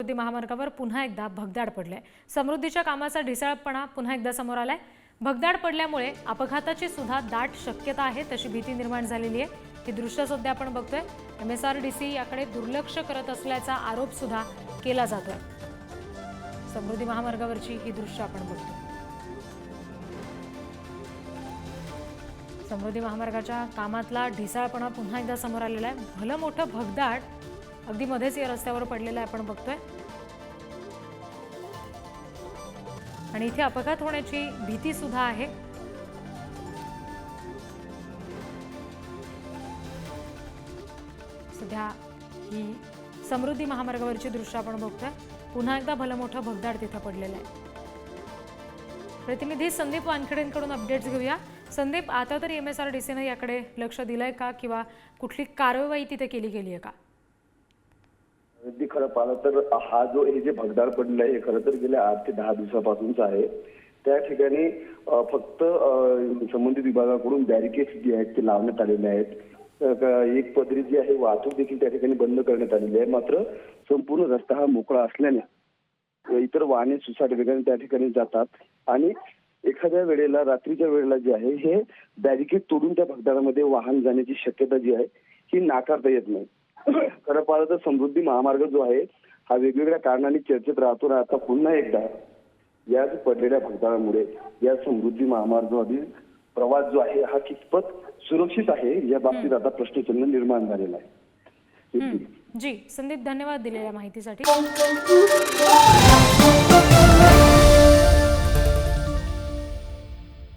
समृद्धी महामार्गावर पुन्हा एकदा भगदाड पडलाय। समृद्धीच्या कामाचा ढिसाळपणा पुन्हा एकदा समोर आलाय। भगदाड पडल्यामुळे अपघाताची सुद्धा दाट शक्यता आहे, तशी भीती निर्माण झालेली आहे। ही दृश्य सध्या आपण बघतोय। MSRDC याकडे दुर्लक्ष करत असल्याचा आरोप सुद्धा केला जातोय। समृद्धी महामार्गावरची ही दृश्य आपण बघतोय। समृद्धी महामार्गाच्या कामातला ढिसाळपणा पुन्हा एकदा समोर आलेला आहे। भलं मोठं भगदाड अगदी मध्येच या रस्त्यावर पडलेला आहे, आपण बघतोय। आणि इथे अपघात होण्याची भीती सुद्धा आहे। सध्या ही समृद्धी महामार्गावरची दृश्य आपण बघतोय। पुन्हा एकदा भलं मोठं भगदाड तिथे पडलेलं आहे। प्रतिनिधी संदीप वानखेडेंकडून अपडेट्स घेऊया। संदीप, आता तरी MSRDC ने याकडे लक्ष दिलंय का किंवा कुठली कारवाई तिथे केली गेली आहे का? अगदी खरं पाहिलं तर हा जो हे जे भगदाड पडलं आहे हे खरं तर गेल्या 8 ते 10 दिवसापासूनच आहे। त्या ठिकाणी फक्त संबंधित विभागाकडून बॅरिकेड्स जे आहेत ते लावण्यात आलेले आहेत। एक पदरी जी आहे वाहतूक देखील त्या ठिकाणी बंद करण्यात आलेली आहे। मात्र संपूर्ण रस्ता हा मोकळा असल्याने इतर वाहने सुसाट वेगाने त्या ठिकाणी जातात आणि एखाद्या वेळेला रात्रीच्या वेळेला जे आहे हे बॅरिकेड तोडून त्या भगदाडामध्ये वाहन जाण्याची शक्यता जी आहे ही नाकारता येत नाही। खरं पाहिलं तर समृद्धी महामार्ग जो आहे हा वेगवेगळ्या कारणांनी चर्चेत राहतो। आता पुन्हा एकदा या पडलेल्या भगदाडामुळे या समृद्धी महामार्गावरील प्रवास जो आहे हा कितपत सुरक्षित आहे या बाबतीत आता प्रश्नचिन्ह निर्माण झालेला आहे। जी संदीप, धन्यवाद दिलेल्या माहितीसाठी।